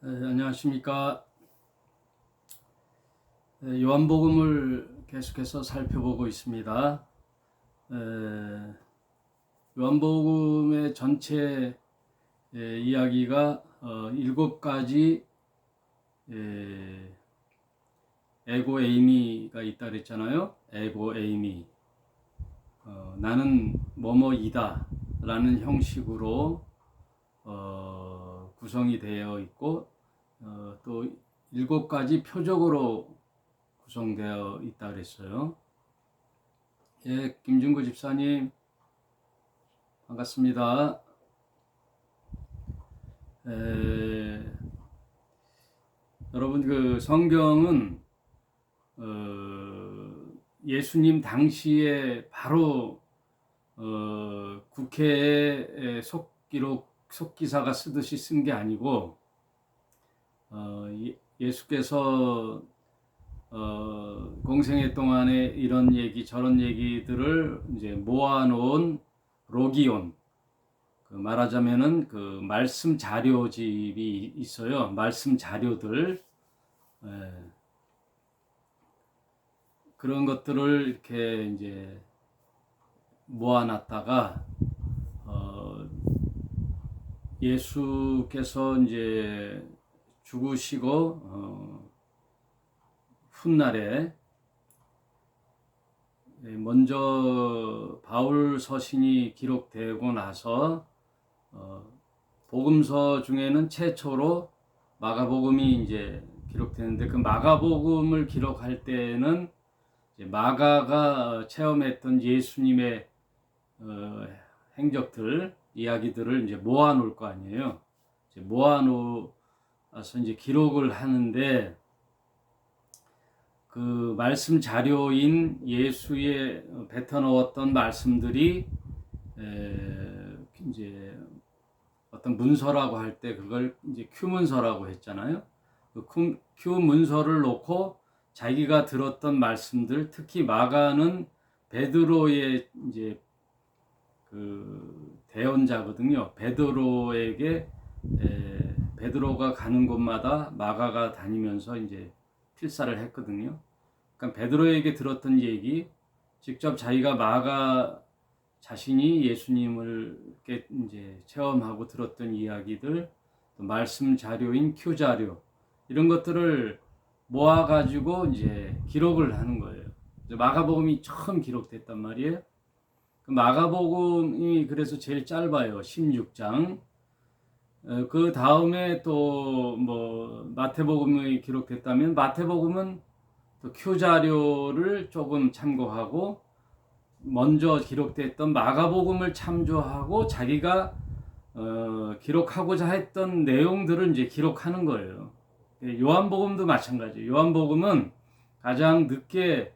안녕하십니까. 요한복음을 계속해서 살펴보고 있습니다. 요한복음의 전체 이야기가 7가지 에고 에이미가 있다 그랬잖아요. 에고 에이미. 나는 뭐뭐이다 라는 형식으로 구성이 되어 있고 또 7가지 표적으로 구성되어 있다 그랬어요. 예, 김준구 집사님 반갑습니다. 여러분 그 성경은 예수님 당시에 바로 국회에 속기사가 쓰듯이 쓴 게 아니고 예수께서 공생애 동안에 이런 얘기 저런 얘기들을 이제 모아놓은 로기온, 말하자면은 그 말씀 자료집이 있어요. 말씀 자료들, 그런 것들을 이렇게 이제 모아놨다가 예수께서 이제 죽으시고 훗날에 먼저 바울 서신이 기록되고 나서 복음서 중에는 최초로 마가복음이 이제 기록되는데, 그 마가복음을 기록할 때는 이제 마가가 체험했던 예수님의 행적들, 이야기들을 이제 모아놓을 거 아니에요. 이제 모아놓아서 이제 기록을 하는데, 그 말씀 자료인 예수의 뱉어놓았던 말씀들이 이제 어떤 문서라고 할 때 그걸 이제 큐문서라고 했잖아요. 그 큐문서를 놓고 자기가 들었던 말씀들, 특히 마가는 베드로의 이제 그 대언자거든요. 베드로에게 베드로가 가는 곳마다 마가가 다니면서 이제 필사를 했거든요. 그러니까 베드로에게 들었던 얘기, 직접 자기가 마가 자신이 예수님을 이제 체험하고 들었던 이야기들, 또 말씀 자료인 큐 자료, 이런 것들을 모아가지고 이제 기록을 하는 거예요. 마가복음이 처음 기록됐단 말이에요. 마가복음이 그래서 제일 짧아요. 16장. 그 다음에 또 뭐 마태복음이 기록됐다면 마태복음은 또 큐 자료를 조금 참고하고 먼저 기록됐던 마가복음을 참조하고 자기가 기록하고자 했던 내용들을 이제 기록하는 거예요. 요한복음도 마찬가지예요. 요한복음은 가장 늦게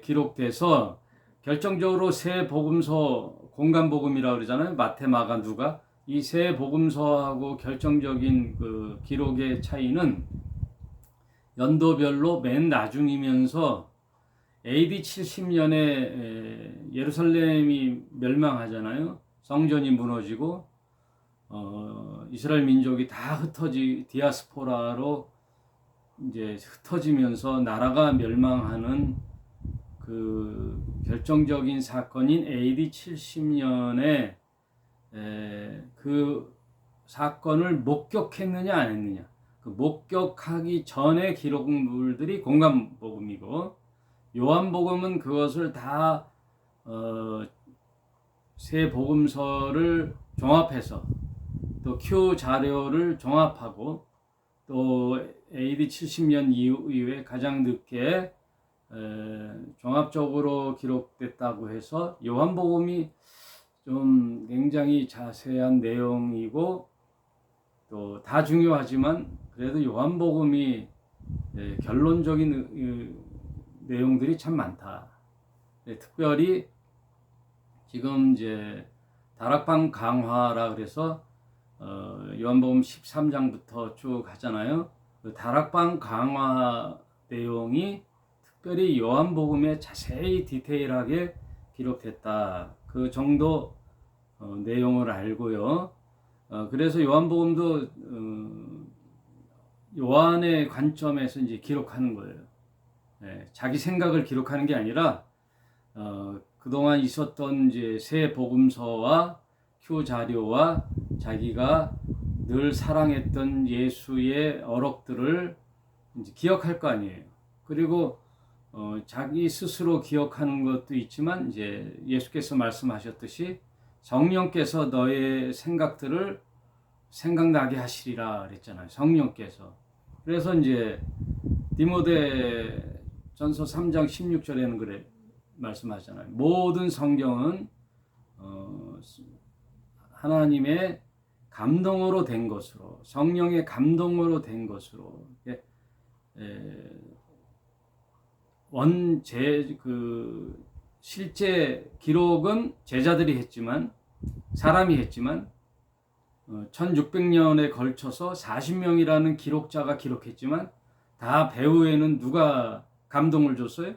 기록돼서 결정적으로 세 복음서, 공간복음이라고 그러잖아요. 마태, 마가, 누가. 이 세 복음서하고 결정적인 그 기록의 차이는 연도별로 맨 나중이면서 AD 70년에 예루살렘이 멸망하잖아요. 성전이 무너지고 이스라엘 민족이 다 디아스포라로 이제 흩어지면서 나라가 멸망하는 그 결정적인 사건인 AD 70년에 그 사건을 목격했느냐 안 했느냐, 그 목격하기 전의 기록물들이 공간복음이고, 요한복음은 그것을 다 세 복음서를 종합해서 또 큐 자료를 종합하고 또 AD 70년 이후에 가장 늦게 종합적으로 기록됐다고 해서 요한복음이 좀 굉장히 자세한 내용이고 또 다 중요하지만 그래도 요한복음이 결론적인 내용들이 참 많다. 특별히 지금 이제 다락방 강화라 그래서 요한복음 13장부터 쭉 하잖아요. 그 다락방 강화 내용이 특별히 요한복음에 자세히 디테일하게 기록됐다. 그 정도 내용을 알고요. 그래서 요한복음도 요한의 관점에서 이제 기록하는 거예요. 자기 생각을 기록하는 게 아니라 그동안 있었던 이제 새 복음서와 큐 자료와 자기가 늘 사랑했던 예수의 어록들을 이제 기억할 거 아니에요. 그리고 자기 스스로 기억하는 것도 있지만 이제 예수께서 말씀하셨듯이 성령께서 너의 생각들을 생각나게 하시리라 그랬잖아요. 성령께서. 그래서 이제 디모데 전서 3장 16절에는 그래 말씀하잖아요. 모든 성경은 하나님의 감동으로 된 것으로, 성령의 감동으로 된 것으로, 실제 기록은 제자들이 했지만, 사람이 했지만, 1600년에 걸쳐서 40명이라는 기록자가 기록했지만, 다 배후에는 누가 감동을 줬어요?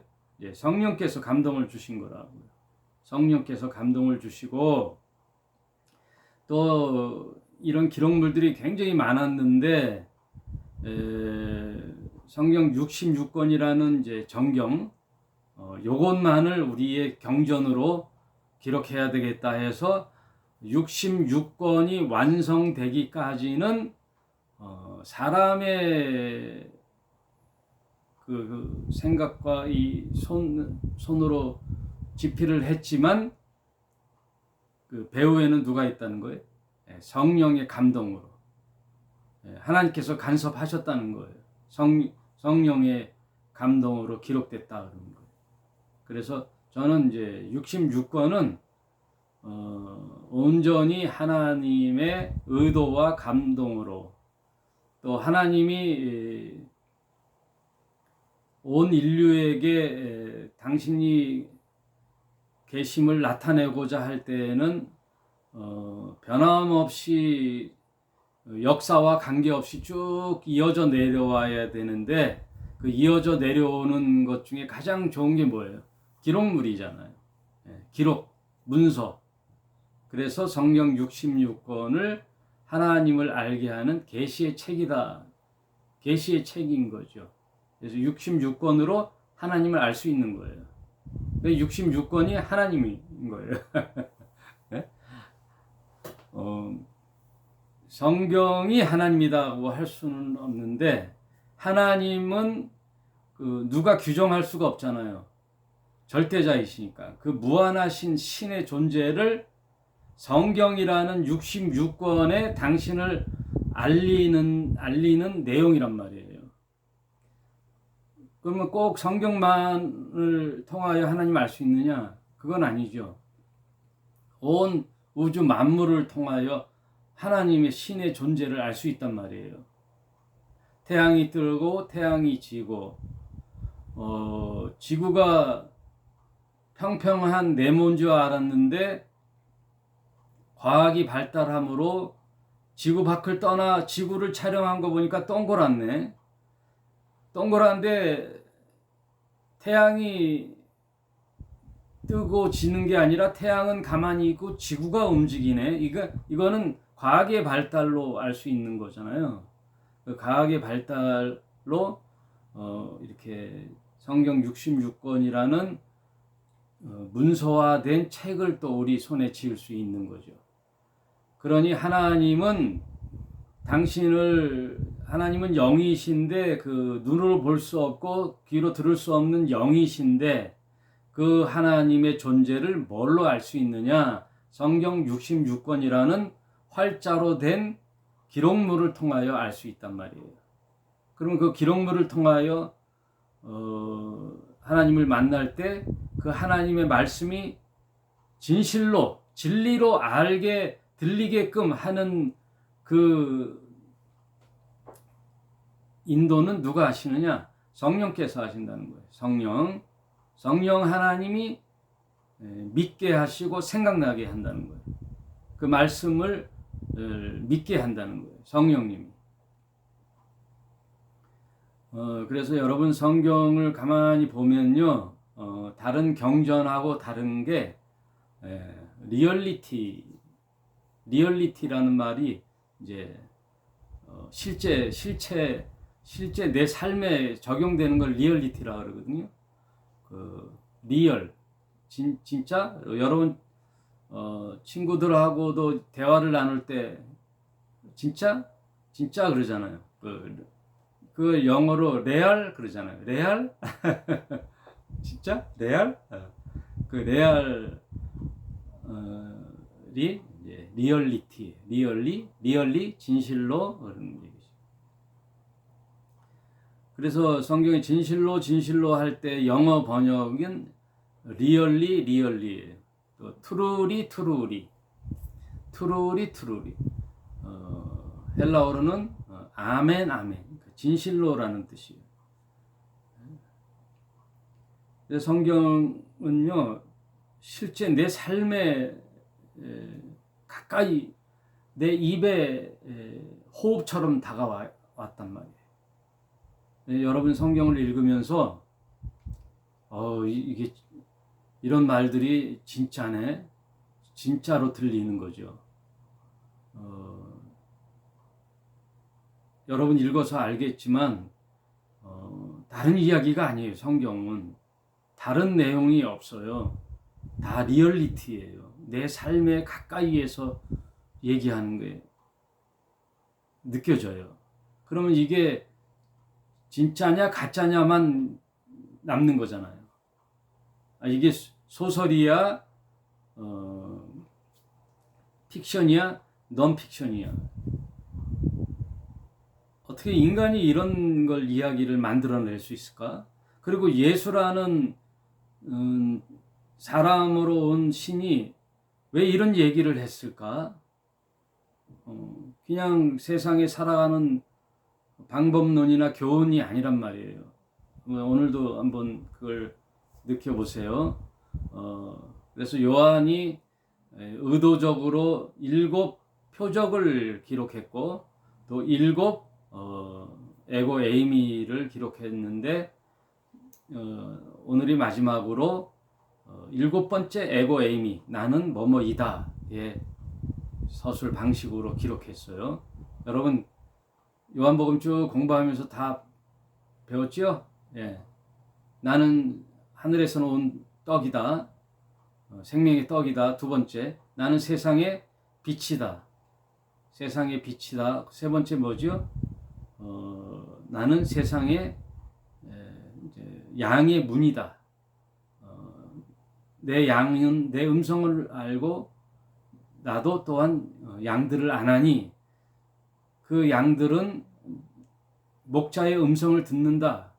성령께서 감동을 주신 거라고요. 성령께서 감동을 주시고, 또 이런 기록물들이 굉장히 많았는데 성경 66권이라는 이제 정경 요것만을 우리의 경전으로 기록해야 되겠다 해서 66권이 완성되기까지는 사람의 그 생각과 이 손으로 집필을 했지만 그 배후에는 누가 있다는 거예요? 성령의 감동으로 하나님께서 간섭하셨다는 거예요. 성령의 감동으로 기록됐다 그러는 거예요. 그래서 저는 이제 66권은 온전히 하나님의 의도와 감동으로 또 하나님이 온 인류에게 당신이 계심을 나타내고자 할 때에는 변함없이 역사와 관계없이 쭉 이어져 내려와야 되는데 그 이어져 내려오는 것 중에 가장 좋은 게 뭐예요? 기록물이잖아요. 기록, 문서. 그래서 성경 66권을 하나님을 알게 하는 계시의 책이다. 계시의 책인 거죠. 그래서 66권으로 하나님을 알 수 있는 거예요. 66권이 하나님인 거예요. 네? 성경이 하나님이라고 할 수는 없는데 하나님은 누가 규정할 수가 없잖아요. 절대자이시니까. 그 무한하신 신의 존재를 성경이라는 66권에 당신을 알리는 내용이란 말이에요. 그러면 꼭 성경만을 통하여 하나님 알 수 있느냐? 그건 아니죠. 온 우주 만물을 통하여 하나님의 신의 존재를 알 수 있단 말이에요. 태양이 뜨고 태양이 지고 지구가 평평한 네모인 줄 알았는데 과학이 발달함으로 지구 밖을 떠나 지구를 촬영한 거 보니까 동그랗네. 동그란데 태양이 뜨고 지는 게 아니라 태양은 가만히 있고 지구가 움직이네. 이거는 과학의 발달로 알 수 있는 거잖아요. 그 과학의 발달로 이렇게 성경 66권이라는 문서화된 책을 또 우리 손에 쥐을 수 있는 거죠. 그러니 하나님은 영이신데 그 눈으로 볼 수 없고 귀로 들을 수 없는 영이신데 그 하나님의 존재를 뭘로 알 수 있느냐? 성경 66권이라는 활자로 된 기록물을 통하여 알 수 있단 말이에요. 그러면 그 기록물을 통하여 하나님을 만날 때 그 하나님의 말씀이 진실로 진리로 알게 들리게끔 하는 그 인도는 누가 하시느냐? 성령께서 하신다는 거예요. 성령 하나님이 믿게 하시고 생각나게 한다는 거예요. 그 말씀을 믿게 한다는 거예요. 성령님이. 그래서 여러분 성경을 가만히 보면요, 다른 경전하고 다른 게 리얼리티라는 말이 이제 실체 실제 내 삶에 적용되는 걸 리얼리티라 그러거든요. 그 리얼 진짜 여러분 친구들하고도 대화를 나눌 때 진짜 그러잖아요. 그 영어로 레알 그러잖아요. 레알 진짜 레알 그 레알 리 리얼리티 리얼리 진실로 그런 얘기죠. 그래서 성경에 진실로 할 때 영어 번역은 리얼리예요. 또 트루리 헬라어로는 아멘 진실로라는 뜻이에요. 성경은요 실제 내 삶에 가까이 내 입에 호흡처럼 다가왔단 말이에요. 여러분 성경을 읽으면서 이게 이런 말들이 진짜네, 진짜로 들리는 거죠. 여러분 읽어서 알겠지만 다른 이야기가 아니에요. 성경은 다른 내용이 없어요. 다 리얼리티예요. 내 삶에 가까이에서 얘기하는 거예요. 느껴져요. 그러면 이게 진짜냐 가짜냐만 남는 거잖아요. 이게 소설이야, 픽션이야, 넌픽션이야. 어떻게 인간이 이런 걸 이야기를 만들어낼 수 있을까? 그리고 예수라는 사람으로 온 신이 왜 이런 얘기를 했을까? 그냥 세상에 살아가는 방법론이나 교훈이 아니란 말이에요. 오늘도 한번 그걸 느껴보세요. 그래서 요한이 의도적으로 7 표적을 기록했고 또 7 에고 에이미를 기록했는데 오늘이 마지막으로 7번째 에고 에이미 나는 뭐뭐이다 예, 서술 방식으로 기록했어요. 여러분 요한복음 쭉 공부하면서 다 배웠죠? 예. 나는 하늘에서 온 떡이다. 생명의 떡이다. 2번째, 나는 세상의 빛이다. 세상의 빛이다. 3번째 뭐죠? 나는 세상의 양의 문이다. 내 양은 내 음성을 알고 나도 또한 양들을 아나니 그 양들은 목자의 음성을 듣는다.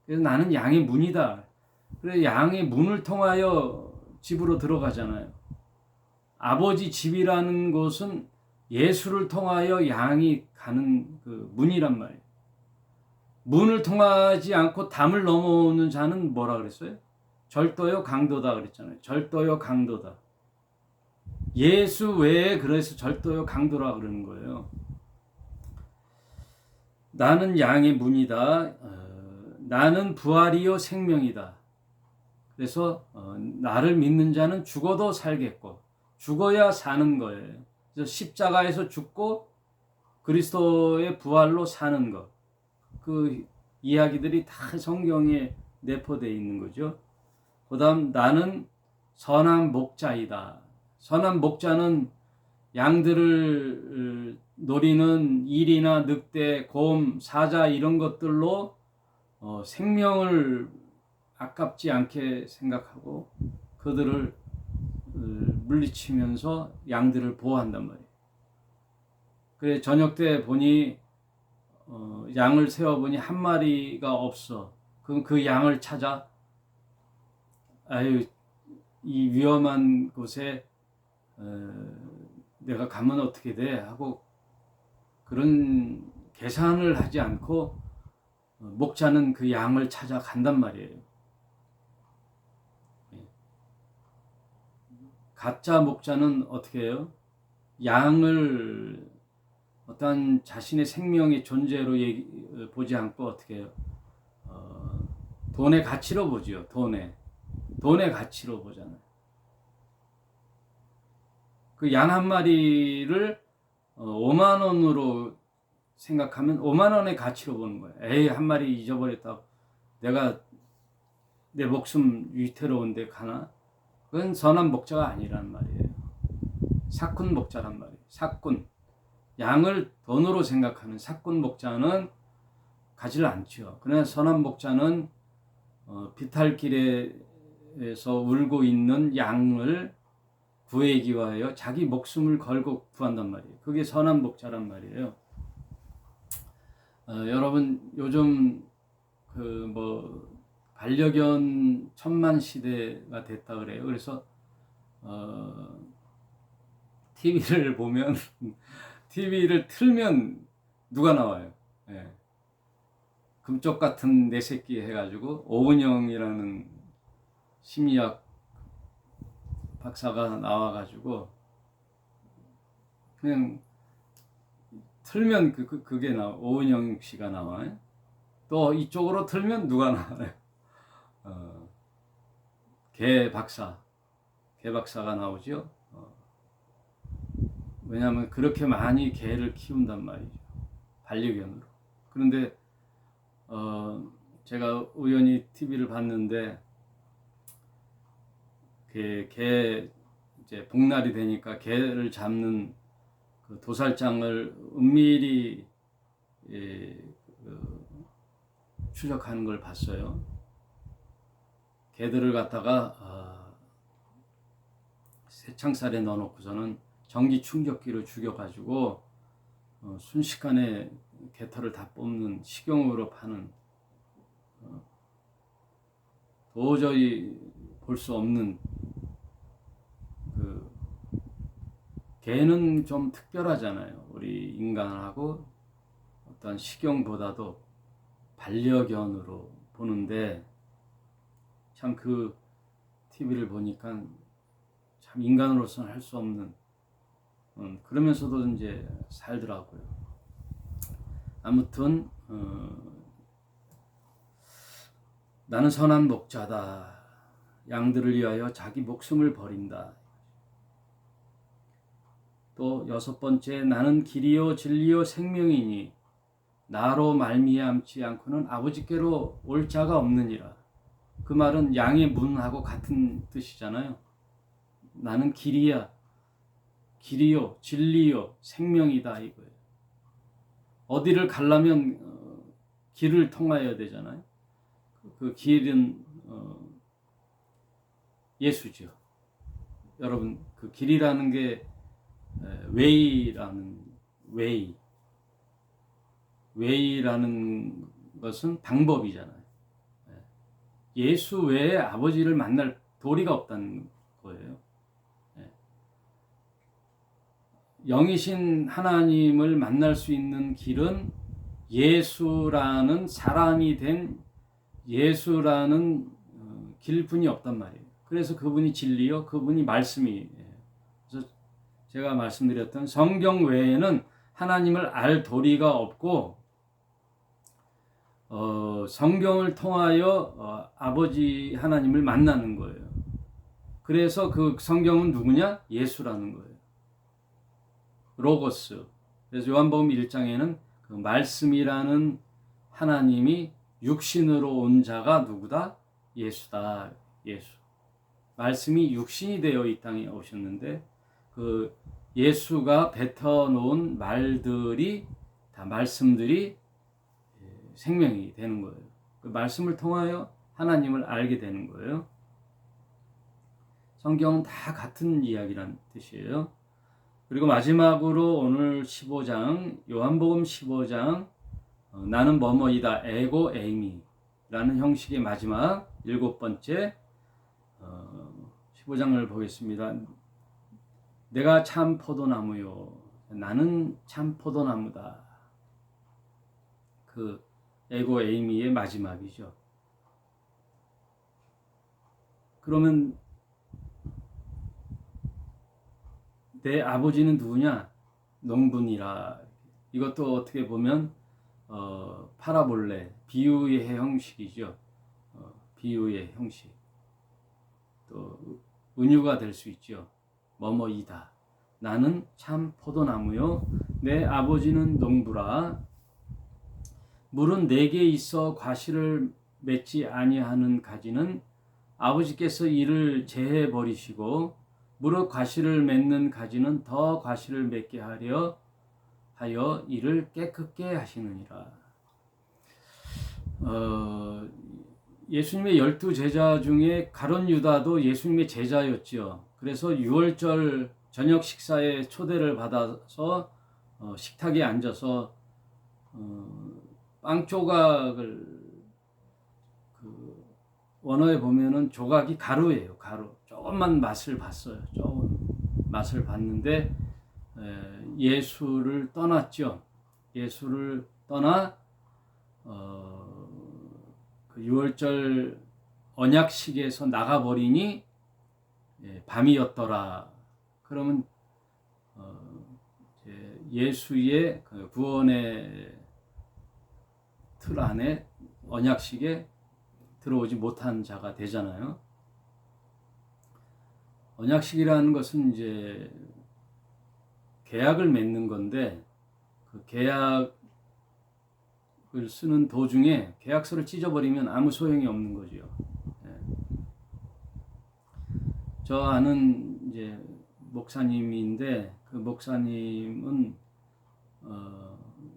그래서 나는 양의 문이다. 그래서 양의 문을 통하여 집으로 들어가잖아요. 아버지 집이라는 곳은 예수를 통하여 양이 가는 그 문이란 말이에요. 문을 통하지 않고 담을 넘어오는 자는 뭐라 그랬어요? 절도요 강도다 그랬잖아요. 절도요 강도다. 예수 외에 그래서 절도요 강도라 그러는 거예요. 나는 양의 문이다. 나는 부활이요 생명이다. 그래서 나를 믿는 자는 죽어도 살겠고 죽어야 사는 거예요. 그래서 십자가에서 죽고 그리스도의 부활로 사는 것. 그 이야기들이 다 성경에 내포되어 있는 거죠. 그 다음 나는 선한 목자이다. 선한 목자는 양들을 노리는 일이나 늑대, 곰, 사자 이런 것들로 생명을 아깝지 않게 생각하고 그들을 물리치면서 양들을 보호한단 말이에요. 그래 저녁 때 보니 양을 세어보니 한 마리가 없어. 그럼 그 양을 찾아 이 위험한 곳에 내가 가면 어떻게 돼? 하고 그런 계산을 하지 않고 목자는 그 양을 찾아 간단 말이에요. 가짜 목자는 어떻게 해요? 양을 어떤 자신의 생명의 존재로 보지 않고 어떻게 해요? 돈의 가치로 보지요. 돈의 가치로 보잖아요. 그 양 한 마리를 5만 원으로 생각하면 5만 원의 가치로 보는 거예요. 에이, 한 마리 잊어버렸다고 내가 내 목숨 위태로운데 가나? 그건 선한 목자가 아니란 말이에요. 사꾼 목자란 말이에요. 사꾼. 양을 돈으로 생각하는 사꾼 목자는 가지를 않죠. 그러나 선한 목자는 비탈길에서 울고 있는 양을 구하기 위하여 자기 목숨을 걸고 구한단 말이에요. 그게 선한 목자란 말이에요. 여러분 요즘 반려견 천만 시대가 됐다 그래요. 그래서 TV를 보면 TV를 틀면 누가 나와요. 예. 금쪽 같은 내 새끼 해가지고 오은영이라는 심리학 박사가 나와가지고 그냥 틀면 그게 나와. 오은영 씨가 나와요. 또 이쪽으로 틀면 누가 나와요. 개 박사가 나오죠. 왜냐하면 그렇게 많이 개를 키운단 말이죠. 반려견으로. 그런데 제가 우연히 TV를 봤는데 개 이제 복날이 되니까 개를 잡는 그 도살장을 은밀히 추적하는 걸 봤어요. 개들을 갖다가 새창살에 넣어놓고서는 전기 충격기로 죽여가지고 순식간에 개털을 다 뽑는 식용으로 파는 도저히 볼 수 없는 개는 좀 특별하잖아요. 우리 인간하고 어떤 식용보다도 반려견으로 보는데 참 그 TV를 보니까 참 인간으로서는 할 수 없는 그러면서도 이제 살더라고요. 아무튼 나는 선한 목자다. 양들을 위하여 자기 목숨을 버린다. 또 6번째, 나는 길이요 진리요 생명이니 나로 말미암지 않고는 아버지께로 올 자가 없느니라. 그 말은 양의 문하고 같은 뜻이잖아요. 나는 길이요 진리요 생명이다 이거예요. 어디를 가려면 길을 통하여야 되잖아요. 그 길은 예수죠. 여러분 그 길이라는 게 웨이라는 것은 방법이잖아요. 예수 외에 아버지를 만날 도리가 없다는 거예요. 영이신 하나님을 만날 수 있는 길은 예수라는 사람이 된 예수라는 길뿐이 없단 말이에요. 그래서 그분이 진리요, 그분이 말씀이에요. 그래서 제가 말씀드렸던 성경 외에는 하나님을 알 도리가 없고 성경을 통하여 아버지 하나님을 만나는 거예요. 그래서 그 성경은 누구냐? 예수라는 거예요. 로고스. 그래서 요한복음 1장에는 그 말씀이라는 하나님이 육신으로 온 자가 누구다? 예수다. 예수. 말씀이 육신이 되어 이 땅에 오셨는데 그 예수가 뱉어놓은 말들이 다 말씀들이 생명이 되는 거예요. 그 말씀을 통하여 하나님을 알게 되는 거예요. 성경은 다 같은 이야기란 뜻이에요. 그리고 마지막으로 오늘 15장, 요한복음 15장, 나는 뭐뭐이다, 에고 에이미라는 형식의 마지막 7번째 15장을 보겠습니다. 내가 참 포도나무요. 나는 참 포도나무다. 그 에고 에이미의 마지막이죠. 그러면 내 아버지는 누구냐? 농부니라. 이것도 어떻게 보면 파라볼레, 비유의 형식이죠. 비유의 형식. 또 은유가 될 수 있죠. 뭐뭐이다. 나는 참 포도나무요. 내 아버지는 농부라. 물은 네개 있어 과실을 맺지 아니하는 가지는 아버지께서 이를 제해 버리시고 무릇 과실을 맺는 가지는 더 과실을 맺게 하여 이를 깨끗게 하시느니라. 예수님의 12제자 중에 가룟 유다도 예수님의 제자였지요. 그래서 유월절 저녁 식사에 초대를 받아서 식탁에 앉아서 빵 조각을, 그 원어에 보면은 조각이 가루예요. 가루. 조금만 맛을 봤어요. 조금 맛을 봤는데 예수를 떠났죠. 예수를 떠나 그 유월절 언약식에서 나가버리니 밤이었더라. 그러면 예수의 그 구원의 틀 안에 언약식에 들어오지 못한 자가 되잖아요. 언약식이라는 것은 이제 계약을 맺는 건데, 그 계약을 쓰는 도중에 계약서를 찢어버리면 아무 소용이 없는 거죠. 저 아는 이제 목사님인데, 그 목사님은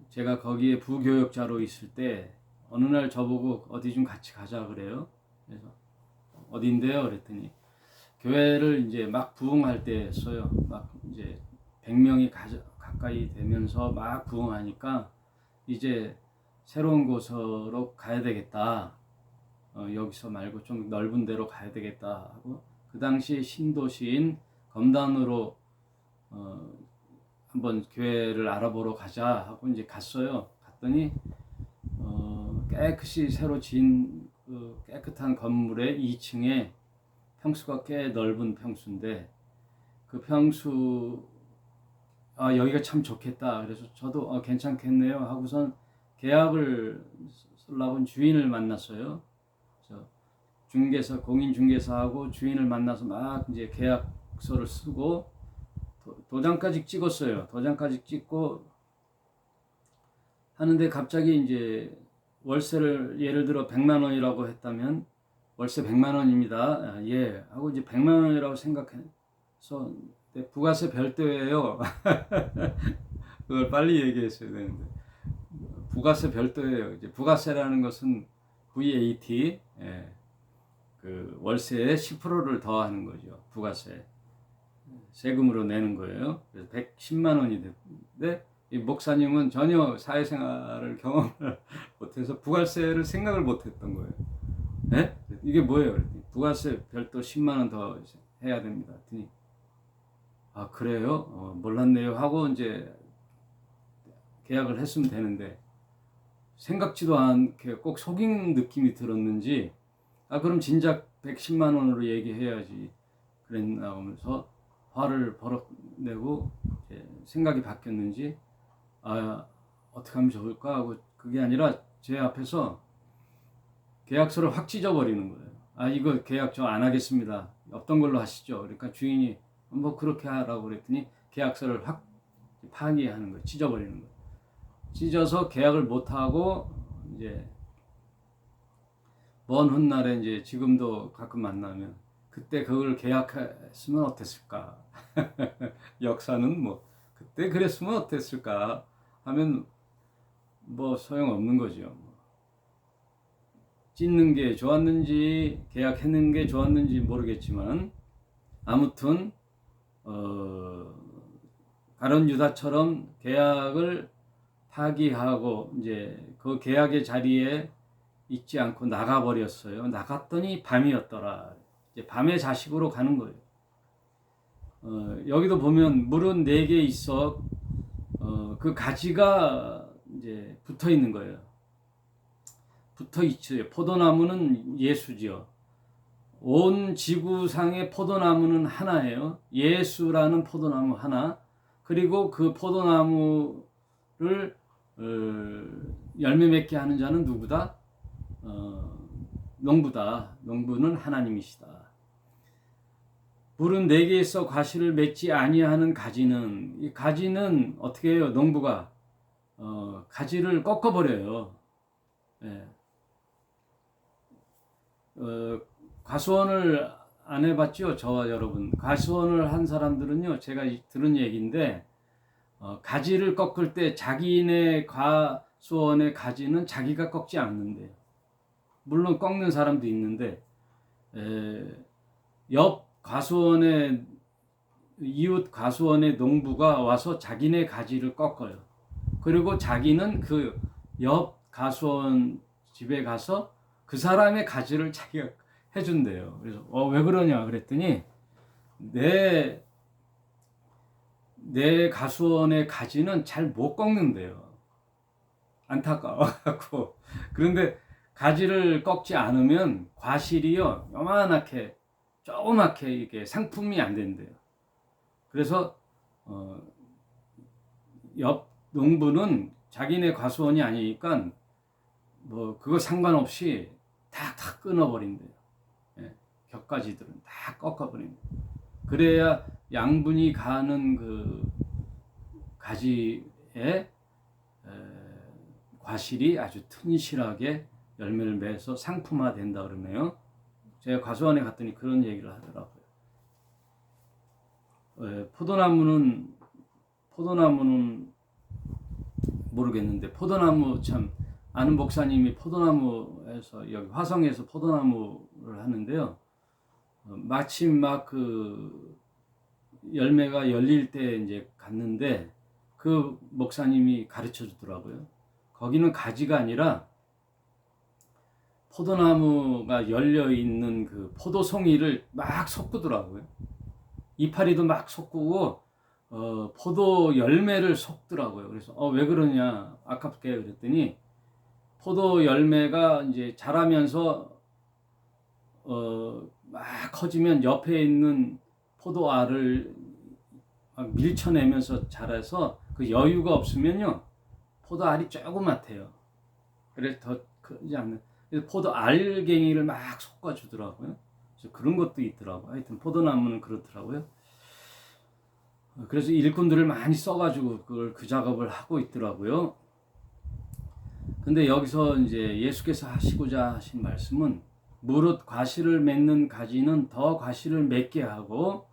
제가 거기에 부교역자로 있을 때 어느 날 저보고 어디 좀 같이 가자 그래요. 그래서 어딘데요? 그랬더니 교회를 이제 막 부흥할 때였어요. 막 이제 100명이 가까이 되면서 막 부흥하니까 이제 새로운 곳으로 가야 되겠다. 여기서 말고 좀 넓은 데로 가야 되겠다 하고, 그 당시 신도시인 검단으로 한번 교회를 알아보러 가자 하고 이제 갔어요. 갔더니 깨끗이 새로 지은 그 깨끗한 건물의 2층에 평수가 꽤 넓은 평수인데, 그 평수 여기가 참 좋겠다. 그래서 저도 괜찮겠네요 하고선 계약을 쓰려고 주인을 만났어요. 그래서 중개사, 공인중개사하고 주인을 만나서 막 이제 계약서를 쓰고 도장까지 찍었어요. 도장까지 찍고 하는데 갑자기 이제 월세를 예를 들어 100만 원이라고 했다면 월세 100만 원입니다. 예. 하고 이제 100만 원이라고 생각해서 부가세 별도예요. 그걸 빨리 얘기했어야 되는데. 부가세 별도예요. 이제 부가세라는 것은 VAT, 그 월세의 10%를 더하는 거죠. 부가세. 세금으로 내는 거예요. 그래서 110만 원이 됐는데, 이 목사님은 전혀 사회생활을 경험을 못해서 부가세를 생각을 못했던 거예요. 네? 이게 뭐예요? 부가세 별도 10만 원 더 해야 됩니다. 그랬더니 그래요? 몰랐네요 하고 이제 계약을 했으면 되는데, 생각지도 않게 꼭 속인 느낌이 들었는지 그럼 진작 110만 원으로 얘기해야지 그랬나 하면서 화를 버럭 내고 생각이 바뀌었는지 어떻게 하면 좋을까 하고, 그게 아니라 제 앞에서 계약서를 확 찢어버리는 거예요. 이거 계약 저 안 하겠습니다. 없던 걸로 하시죠. 그러니까 주인이 뭐 그렇게 하라고 그랬더니 계약서를 확 파기하는 거예요. 찢어버리는 거예요. 찢어서 계약을 못 하고 이제 먼 훗날에 이제 지금도 가끔 만나면 그때 그걸 계약했으면 어땠을까? 역사는 뭐 그때 그랬으면 어땠을까? 하면 뭐 소용없는 거죠. 찢는 게 좋았는지 계약했는 게 좋았는지 모르겠지만 아무튼 가룟 유다처럼 계약을 파기하고 이제 그 계약의 자리에 있지 않고 나가버렸어요. 나갔더니 밤이었더라. 이제 밤의 자식으로 가는 거예요. 여기도 보면 물은 4개 있어 그 가지가 이제 붙어 있는 거예요. 붙어 있죠. 포도나무는 예수지요. 온 지구상의 포도나무는 하나예요. 예수라는 포도나무 하나. 그리고 그 포도나무를 열매 맺게 하는 자는 누구다? 농부다. 농부는 하나님이시다. 물은 4개에서 과실을 맺지 아니하는 가지는, 이 가지는 어떻게 해요? 농부가 가지를 꺾어버려요. 예. 과수원을 안 해봤죠? 저와 여러분. 과수원을 한 사람들은요, 제가 들은 얘기인데, 가지를 꺾을 때 자기네 과수원의 가지는 자기가 꺾지 않는데요. 물론 꺾는 사람도 있는데, 옆 과수원의 이웃 과수원의 농부가 와서 자기네 가지를 꺾어요. 그리고 자기는 그 옆 과수원 집에 가서 그 사람의 가지를 자기가 해준대요. 그래서 왜 그러냐 그랬더니 내 가수원의 가지는 잘 못 꺾는데요. 안타까워갖고. 그런데 가지를 꺾지 않으면 과실이요 요만하게 조그맣게 이게 상품이 안 된대요. 그래서 옆 농부는 자기네 과수원이 아니니까 뭐 그거 상관없이 다 끊어버린대요. 예, 격가지들은 다 꺾어버립니다. 그래야 양분이 가는 그 가지에 과실이 아주 튼실하게 열매를 맺어서 상품화 된다 그러네요. 제가 과수원에 갔더니 그런 얘기를 하더라고요. 포도나무는 모르겠는데 포도나무 참 아는 목사님이 포도나무에서 여기 화성에서 포도나무를 하는데요. 마침 막 그 열매가 열릴 때 이제 갔는데 그 목사님이 가르쳐 주더라고요. 거기는 가지가 아니라 포도나무가 열려 있는 그 포도송이를 막 섞더라고요. 이파리도 막 섞고 포도 열매를 섞더라고요. 그래서 왜 그러냐 아깝게 그랬더니 포도 열매가 이제 자라면서 막 커지면 옆에 있는 포도알을 막 밀쳐내면서 자라서 그 여유가 없으면요 포도알이 조그맣대요. 그래서 더 크지 않는. 그래서 포도 알갱이를 막 섞어주더라고요. 그래서 그런 것도 있더라고요. 하여튼 포도나무는 그렇더라고요. 그래서 일꾼들을 많이 써가지고 그 작업을 하고 있더라고요. 근데 여기서 이제 예수께서 하시고자 하신 말씀은 무릇 과실을 맺는 가지는 더 과실을 맺게 하고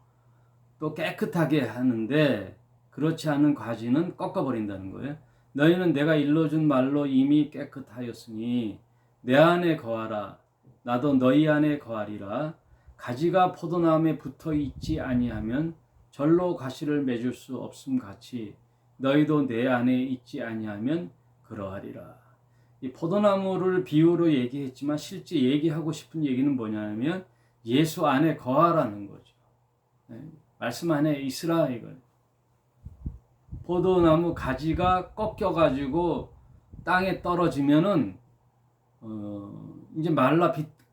또 깨끗하게 하는데 그렇지 않은 가지는 꺾어버린다는 거예요. 너희는 내가 일러준 말로 이미 깨끗하였으니 내 안에 거하라. 나도 너희 안에 거하리라. 가지가 포도나무에 붙어 있지 아니하면 절로 과실을 맺을 수 없음 같이 너희도 내 안에 있지 아니하면 그러하리라. 이 포도나무를 비유로 얘기했지만 실제 얘기하고 싶은 얘기는 뭐냐면 예수 안에 거하라는 거죠. 말씀 안에 있으라 이거예요. 포도나무 가지가 꺾여가지고 땅에 떨어지면은 이제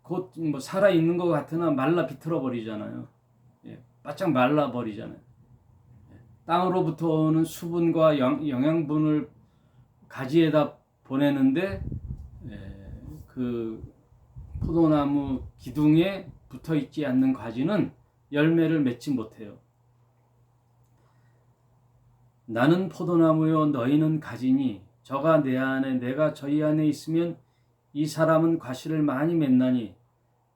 곧 뭐 살아 있는 것 같으나 말라 비틀어 버리잖아요. 바짝 말라 버리잖아요. 땅으로부터 오는 수분과 영양분을 가지에다 보내는데 그 포도나무 기둥에 붙어 있지 않는 가지는 열매를 맺지 못해요. 나는 포도나무요 너희는 가지니 저가 내 안에 내가 저희 안에 있으면 이 사람은 과실을 많이 맺나니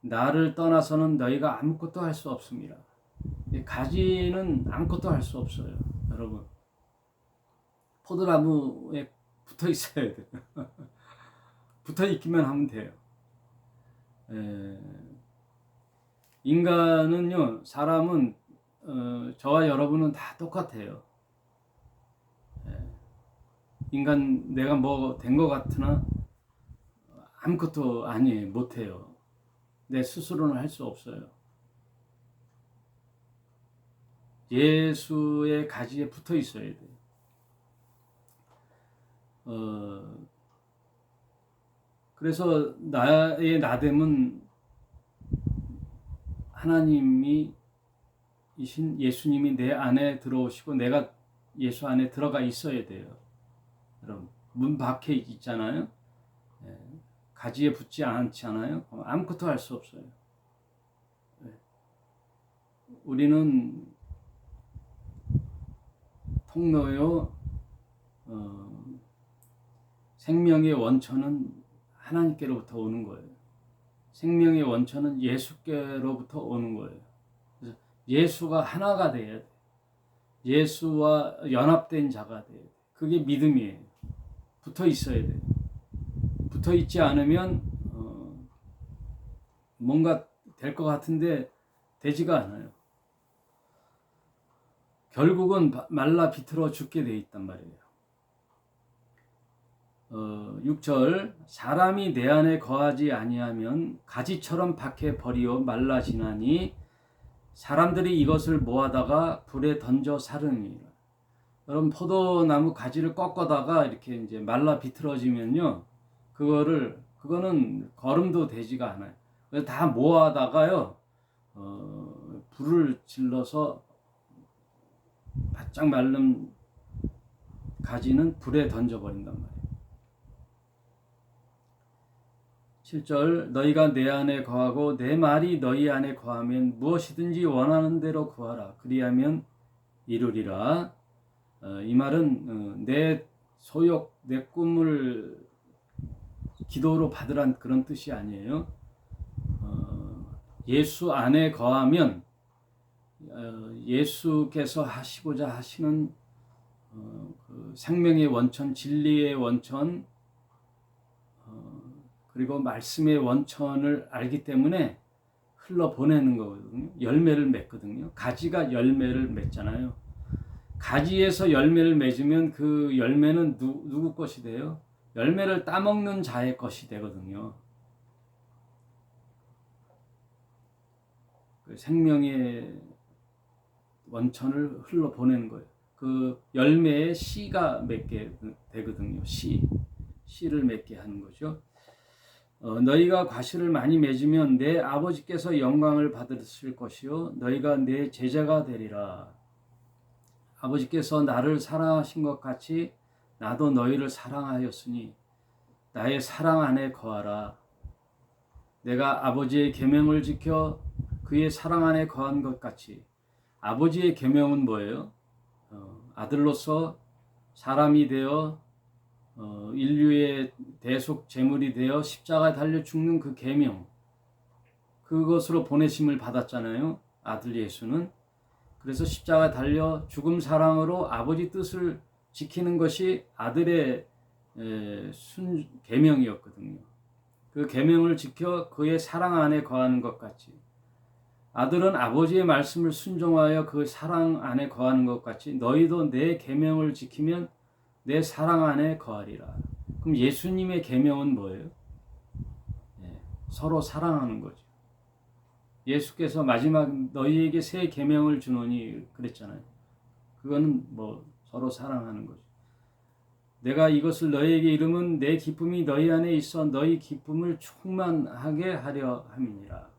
나를 떠나서는 너희가 아무것도 할 수 없습니다. 가지는 아무것도 할 수 없어요. 여러분 포도나무에 붙어 있어야 돼요. 붙어 있기만 하면 돼요. 인간은요 사람은 저와 여러분은 다 똑같아요. 인간 내가 뭐 된 것 같으나 아무것도 아니에요. 못해요. 내 스스로는 할 수 없어요. 예수의 가지에 붙어 있어야 돼요. 그래서 나의 나됨은 하나님이 이신 예수님이 내 안에 들어오시고 내가 예수 안에 들어가 있어야 돼요. 여러분 문 밖에 있잖아요. 가지에 붙지 않잖아요. 아무것도 할 수 없어요. 우리는 통로요 생명의 원천은 하나님께로부터 오는 거예요. 생명의 원천은 예수께로부터 오는 거예요. 그래서 예수가 하나가 돼야 돼. 예수와 연합된 자가 돼야 돼. 그게 믿음이에요. 붙어 있어야 돼. 붙어 있지 않으면 뭔가 될 것 같은데 되지가 않아요. 결국은 말라 비틀어 죽게 돼 있단 말이에요. 6절 사람이 내 안에 거하지 아니하면 가지처럼 밖에 버리어 말라지나니 사람들이 이것을 모아다가 불에 던져 사르니라. 여러분 포도나무 가지를 꺾어다가 이렇게 이제 말라 비틀어지면요, 그거는 거름도 되지가 않아요. 그래서 다 모아다가요, 불을 질러서 바짝 마른 가지는 불에 던져버린단 말이에요. 7절 너희가 내 안에 거하고 내 말이 너희 안에 거하면 무엇이든지 원하는 대로 구하라. 그리하면 이루리라. 이 말은 내 소욕, 내 꿈을 기도로 받으란 그런 뜻이 아니에요. 예수 안에 거하면 예수께서 하시고자 하시는 그 생명의 원천, 진리의 원천, 그리고 말씀의 원천을 알기 때문에 흘러보내는 거거든요. 열매를 맺거든요. 가지가 열매를 맺잖아요. 가지에서 열매를 맺으면 그 열매는 누구 것이 돼요? 열매를 따먹는 자의 것이 되거든요. 그 생명의 원천을 흘러보내는 거예요. 그 열매에 씨가 맺게 되거든요. 씨를 맺게 하는 거죠. 너희가 과실을 많이 맺으면 내 아버지께서 영광을 받으실 것이요 너희가 내 제자가 되리라. 아버지께서 나를 사랑하신 것 같이 나도 너희를 사랑하였으니 나의 사랑 안에 거하라. 내가 아버지의 계명을 지켜 그의 사랑 안에 거한 것 같이. 아버지의 계명은 뭐예요? 아들로서 사람이 되어 인류의 대속 제물이 되어 십자가에 달려 죽는 그 계명, 그것으로 보내심을 받았잖아요. 아들 예수는. 그래서 십자가에 달려 죽음 사랑으로 아버지 뜻을 지키는 것이 아들의 계명이었거든요. 그 계명을 지켜 그의 사랑 안에 거하는 것 같이, 아들은 아버지의 말씀을 순종하여 그 사랑 안에 거하는 것 같이 너희도 내 계명을 지키면 내 사랑 안에 거하리라. 그럼 예수님의 계명은 뭐예요? 서로 사랑하는 거죠. 예수께서 마지막 너희에게 새 계명을 주노니 그랬잖아요. 그거는 뭐 서로 사랑하는 거죠. 내가 이것을 너희에게 이름은 내 기쁨이 너희 안에 있어 너희 기쁨을 충만하게 하려 함이니라.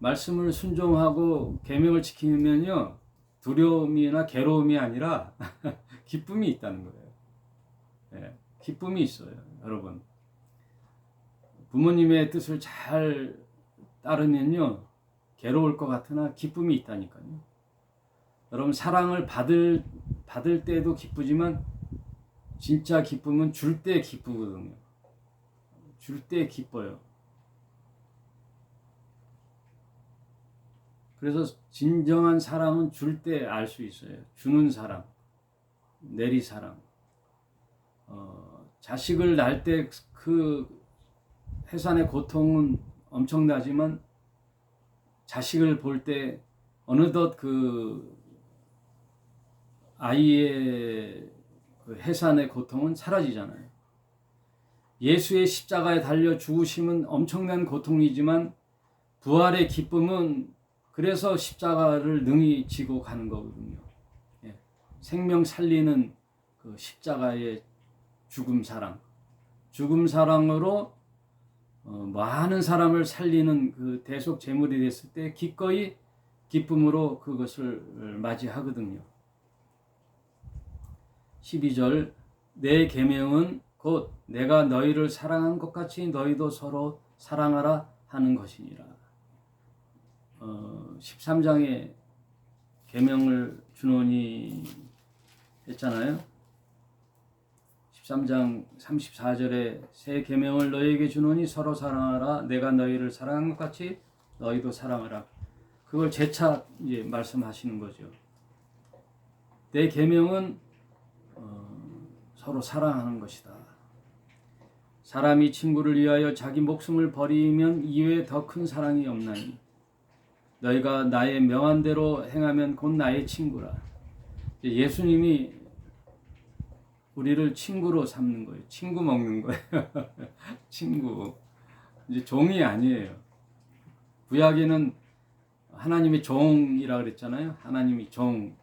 말씀을 순종하고 계명을 지키면요, 두려움이나 괴로움이 아니라 기쁨이 있다는 거예요. 네, 기쁨이 있어요, 여러분. 부모님의 뜻을 잘 따르면요, 괴로울 것 같으나 기쁨이 있다니까요. 여러분, 사랑을 받을 때도 기쁘지만 진짜 기쁨은 줄 때 기쁘거든요. 줄 때 기뻐요. 그래서 진정한 사랑은 줄 때 알 수 있어요. 주는 사랑, 내리 사랑. 자식을 낳을 때 그 해산의 고통은 엄청나지만 자식을 볼 때 어느덧 그 아이의 그 해산의 고통은 사라지잖아요. 예수의 십자가에 달려 죽으심은 엄청난 고통이지만 부활의 기쁨은 그래서 십자가를 능히 지고 가는 거거든요. 생명 살리는 그 십자가의 죽음 사랑으로 많은 사람을 살리는 그 대속 제물이 됐을 때 기꺼이 기쁨으로 그것을 맞이하거든요. 12절 내 계명은 곧 내가 너희를 사랑한 것 같이 너희도 서로 사랑하라 하는 것이니라. 13장에 계명을 주노니 했잖아요. 13장 34절에 새 계명을 너희에게 주노니 서로 사랑하라. 내가 너희를 사랑한 것 같이 너희도 사랑하라. 그걸 재차 이제 말씀하시는 거죠. 내 계명은 서로 사랑하는 것이다. 사람이 친구를 위하여 자기 목숨을 버리면 이외에 더 큰 사랑이 없나니 너희가 나의 명한 대로 행하면 곧 나의 친구라. 예수님이 우리를 친구로 삼는 거예요. 친구 먹는 거예요. 친구. 이제 종이 아니에요. 구약에는 하나님의 종이라 그랬잖아요. 하나님이 종.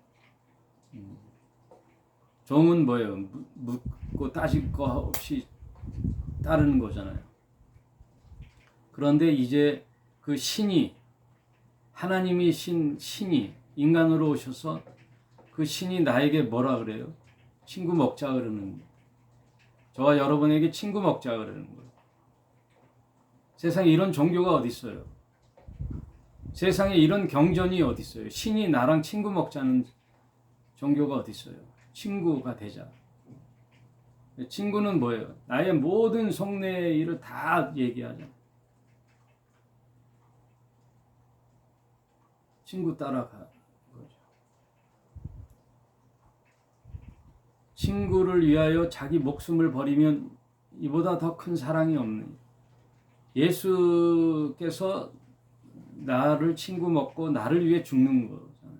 종은 뭐예요? 묻고 따질 거 없이 따르는 거잖아요. 그런데 이제 그 신이, 하나님이 신이 인간으로 오셔서 그 신이 나에게 뭐라 그래요? 친구 먹자 그러는 거예요. 저와 여러분에게 친구 먹자 그러는 거예요. 세상에 이런 종교가 어디 있어요? 세상에 이런 경전이 어디 있어요? 신이 나랑 친구 먹자는 종교가 어디 있어요? 친구가 되자. 친구는 뭐예요? 나의 모든 속내의 일을 다 얘기하자. 친구 따라가 거죠. 친구를 위하여 자기 목숨을 버리면 이보다 더 큰 사랑이 없는. 예수께서 나를 친구 먹고 나를 위해 죽는 거잖아요.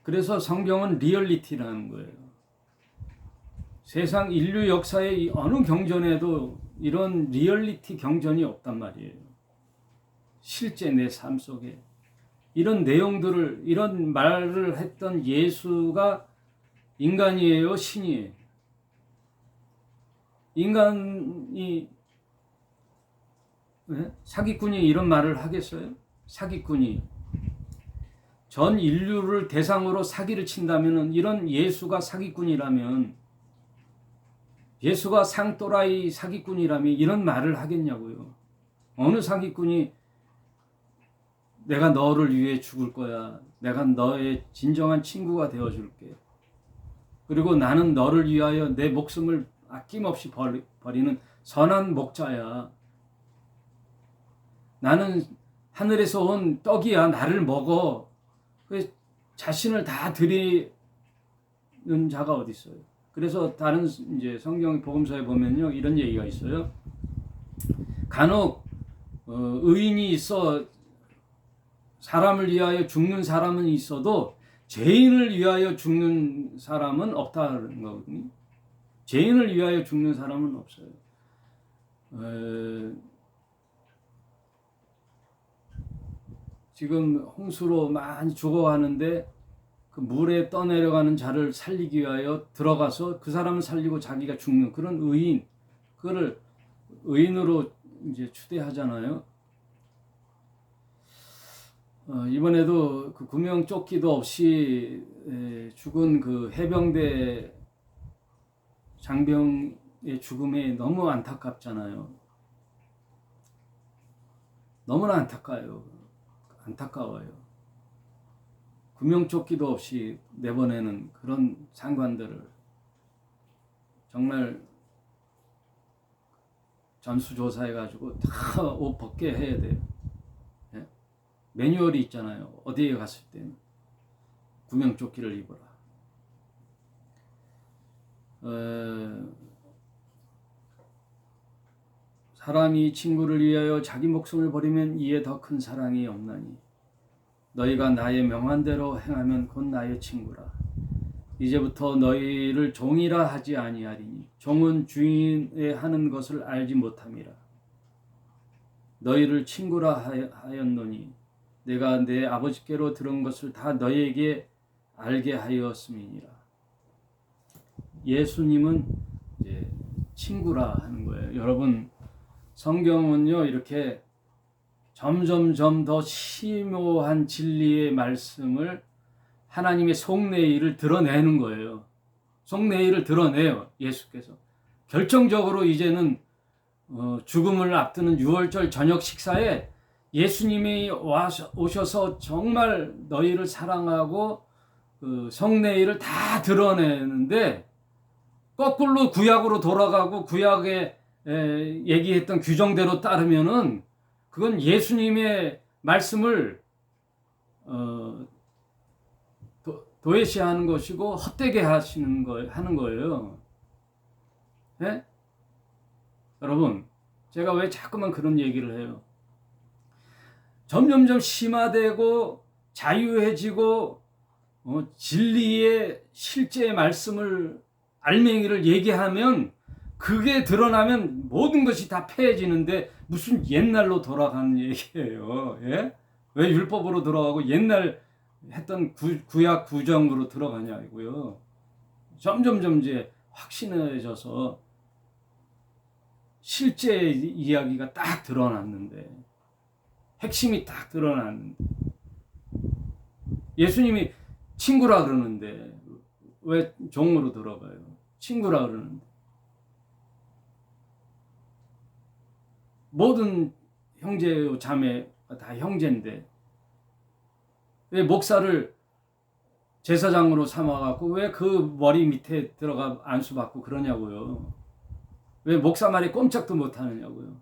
그래서 성경은 리얼리티라는 거예요. 세상 인류 역사의 어느 경전에도 이런 리얼리티 경전이 없단 말이에요. 실제 내 삶 속에 이런 내용들을, 이런 말을 했던 예수가 인간이에요, 신이에요? 인간이, 사기꾼이 이런 말을 하겠어요? 사기꾼이 전 인류를 대상으로 사기를 친다면, 이런 예수가 사기꾼이라면, 예수가 상또라이 사기꾼이라면 이런 말을 하겠냐고요. 어느 사기꾼이 내가 너를 위해 죽을 거야. 내가 너의 진정한 친구가 되어줄게. 그리고 나는 너를 위하여 내 목숨을 아낌없이 버리는 선한 목자야. 나는 하늘에서 온 떡이야. 나를 먹어. 자신을 다 드리는 자가 어디 있어요? 그래서 다른 이제 성경 복음서에 보면요, 이런 얘기가 있어요. 간혹 의인이 있어 사람을 위하여 죽는 사람은 있어도 죄인을 위하여 죽는 사람은 없다는 거거든요. 죄인을 위하여 죽는 사람은 없어요. 지금 홍수로 많이 죽어가는데 그 물에 떠내려가는 자를 살리기 위하여 들어가서 그 사람을 살리고 자기가 죽는 그런 의인, 그거를 의인으로 이제 추대하잖아요. 이번에도 그 구명조끼도 없이 죽은 그 해병대 장병의 죽음이 너무 안타깝잖아요. 너무나 안타까워요. 구명조끼도 없이 내보내는 그런 상관들을 정말 전수조사해가지고 다 옷 벗게 해야 돼요. 예? 매뉴얼이 있잖아요. 어디에 갔을 때는 구명조끼를 입어라. 사람이 친구를 위하여 자기 목숨을 버리면 이에 더 큰 사랑이 없나니 너희가 나의 명한 대로 행하면 곧 나의 친구라. 이제부터 너희를 종이라 하지 아니하리니 종은 주인의 하는 것을 알지 못함이라. 너희를 친구라 하였노니 내가 내 아버지께로 들은 것을 다 너희에게 알게 하였음이니라. 예수님은 이제 친구라 하는 거예요. 여러분, 성경은요 이렇게 점점점 더 심오한 진리의 말씀을, 하나님의 속내의 일을 드러내는 거예요. 속내의 일을 드러내요. 예수께서 결정적으로 이제는 죽음을 앞두는 6월절 저녁 식사에 예수님이 오셔서 정말 너희를 사랑하고 그 성내일을 다 드러내는데 거꾸로 구약으로 돌아가고 구약에 얘기했던 규정대로 따르면은 그건 예수님의 말씀을 도외시하는 것이고 헛되게 하는 거예요. 네? 여러분, 제가 왜 자꾸만 그런 얘기를 해요? 점점점 심화되고 자유해지고 진리의 실제의 말씀을 알맹이를 얘기하면 그게 드러나면 모든 것이 다 폐해지는데 무슨 옛날로 돌아가는 얘기예요. 예? 왜 율법으로 돌아가고 옛날 했던 구약 구정으로 들어가냐고요. 점점 이제 확신해져서 실제 이야기가 딱 드러났는데, 핵심이 딱 드러났는데, 예수님이 친구라 그러는데 왜 종으로 들어가요? 친구라 그러는데. 모든 형제 자매가 다 형제인데 왜 목사를 제사장으로 삼아갖고 왜 그 머리 밑에 들어가 안수받고 그러냐고요. 왜 목사 말에 꼼짝도 못하느냐고요.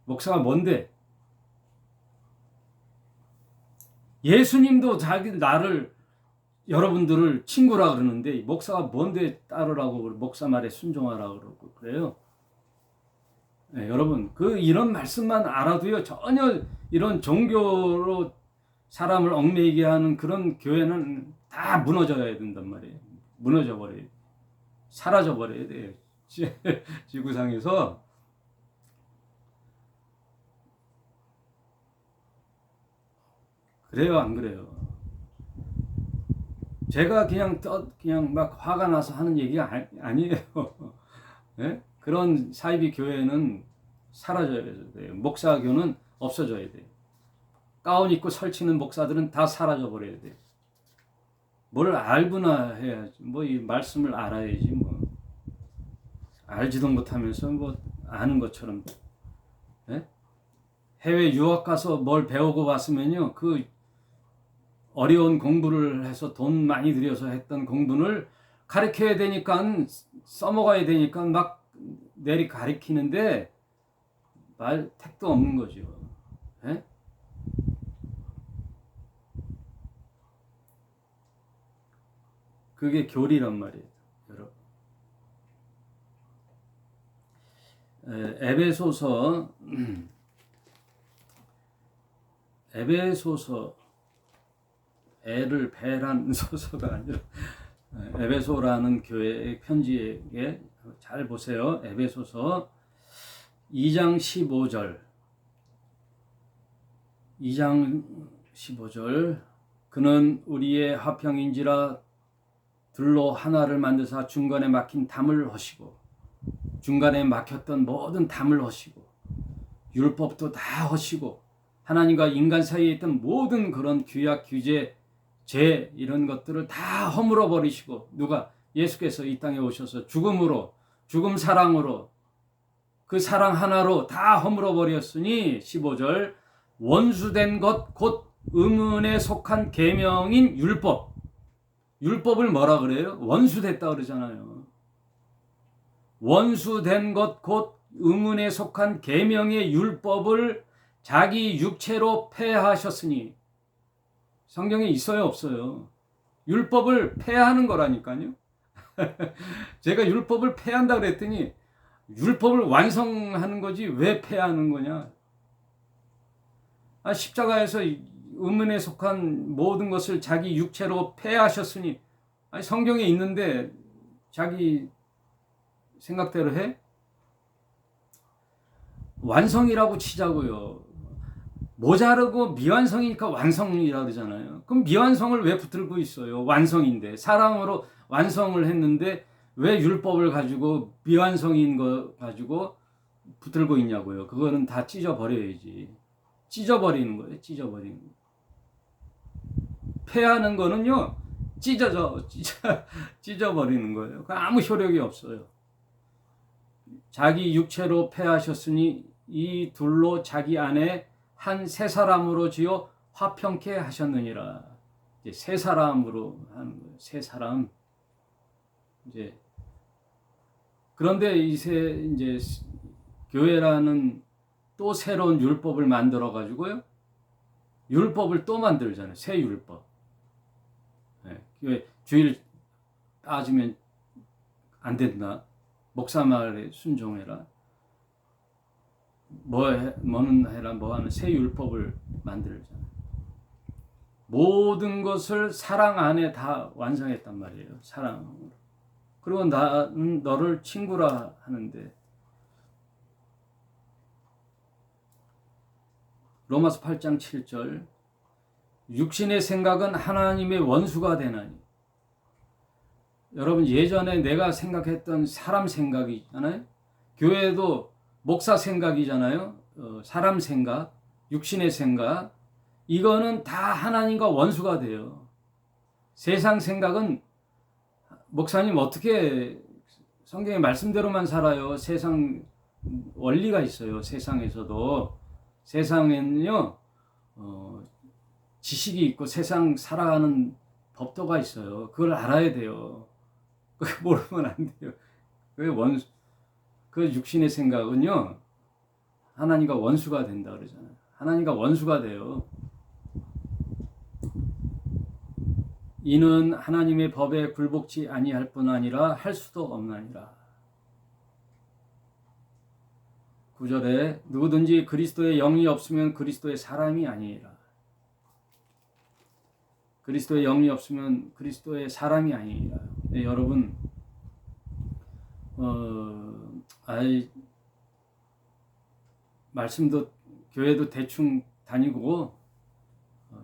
목사가 뭔데? 예수님도 나를 여러분들을 친구라 그러는데 목사가 뭔데 따르라고 목사 말에 순종하라고 그러고 그래요. 네, 여러분 이런 말씀만 알아도요 전혀 이런 종교로 사람을 얽매이게 하는 그런 교회는 다 무너져야 된단 말이에요. 무너져 버려야 돼. 사라져 버려야 돼요. 지구상에서. 그래요, 안 그래요? 제가 그냥 막 화가 나서 하는 얘기가 아니에요. 네? 그런 사이비 교회는 사라져야 돼요. 목사교는 없어져야 돼요. 가운 입고 설치는 목사들은 다 사라져 버려야 돼요. 뭘 알구나 해야지. 이 말씀을 알아야지 뭐. 알지도 못하면서 아는 것처럼. 네? 해외 유학 가서 뭘 배우고 왔으면요. 그 어려운 공부를 해서 돈 많이 들여서 했던 공부를 가르쳐야 되니까 써먹어야 되니까 막 내리 가르치는데 말 택도 없는 거죠. 네? 그게 교리란 말이에요, 여러분. 에베소서 애를 배란 소서가 아니라 에베소라는 교회의 편지에 잘 보세요. 에베소서 2장 15절 그는 우리의 화평인지라 들로 하나를 만드사 중간에 막힌 담을 허시고 중간에 막혔던 모든 담을 허시고 율법도 다 허시고 하나님과 인간 사이에 있던 모든 그런 규약 규제 죄 이런 것들을 다 허물어 버리시고 누가 예수께서 이 땅에 오셔서 죽음 사랑으로 그 사랑 하나로 다 허물어 버렸으니 15절 원수된 것 곧 의문에 속한 계명인 율법을 뭐라 그래요? 원수됐다 그러잖아요. 원수된 것 곧 의문에 속한 계명의 율법을 자기 육체로 폐하셨으니 성경에 있어요, 없어요? 율법을 폐하는 거라니까요. 제가 율법을 폐한다 그랬더니 율법을 완성하는 거지 왜 폐하는 거냐? 십자가에서 의문에 속한 모든 것을 자기 육체로 폐하셨으니 성경에 있는데 자기 생각대로 해? 완성이라고 치자고요. 모자르고 미완성이니까 완성이라고 그러잖아요. 그럼 미완성을 왜 붙들고 있어요? 완성인데 사랑으로 완성을 했는데 왜 율법을 가지고 미완성인 거 가지고 붙들고 있냐고요. 그거는 다 찢어버려야지. 찢어버리는 거예요. 찢어버리는 거. 폐하는 거는요. 찢어버리는 거예요. 아무 효력이 없어요. 자기 육체로 폐하셨으니 이 둘로 자기 안에 한 새 사람으로 지어 화평케 하셨느니라. 이제 새 사람으로 하는 거예요. 새 사람. 이제 그런데 이제 교회라는 또 새로운 율법을 만들어 가지고요. 율법을 또 만들잖아요. 새 율법. 네, 교회 주일 빠지면 안 된다. 목사 말에 순종해라. 뭐는 해라. 뭐 하는 새 율법을 만들잖아요. 모든 것을 사랑 안에 다 완성했단 말이에요. 사랑으로. 그리고 나는 너를 친구라 하는데 로마서 8장 7절 육신의 생각은 하나님의 원수가 되나니. 여러분 예전에 내가 생각했던 사람 생각이잖아요. 교회도 목사 생각이잖아요. 사람 생각, 육신의 생각. 이거는 다 하나님과 원수가 돼요. 세상 생각은 목사님 어떻게 성경의 말씀대로만 살아요. 세상 원리가 있어요. 세상에서도. 세상에는요. 지식이 있고 세상 살아가는 법도가 있어요. 그걸 알아야 돼요. 모르면 안 돼요. 그 육신의 생각은요. 하나님과 원수가 된다 그러잖아요. 하나님과 원수가 돼요. 이는 하나님의 법에 굴복치 아니할 뿐 아니라 할 수도 없나니라. 9절에 누구든지 그리스도의 영이 없으면 그리스도의 사람이 아니라. 그리스도의 영이 없으면 그리스도의 사람이 아니라. 네, 여러분 말씀도 교회도 대충 다니고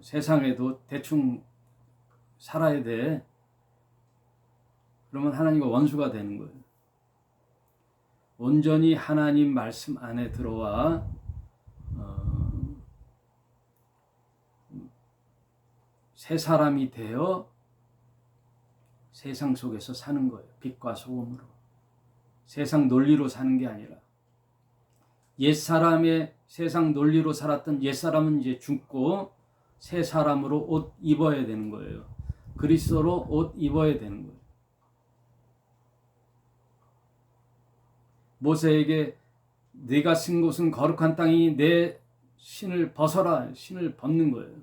세상에도 대충 살아야 돼. 그러면 하나님과 원수가 되는 거예요. 온전히 하나님 말씀 안에 들어와 새 사람이 되어 세상 속에서 사는 거예요. 빛과 소금으로. 세상 논리로 사는 게 아니라. 옛사람의 세상 논리로 살았던 옛사람은 이제 죽고 새 사람으로 옷 입어야 되는 거예요. 그리스도로 옷 입어야 되는 거예요. 모세에게 네가 쓴 곳은 거룩한 땅이 내 신을 벗어라. 신을 벗는 거예요.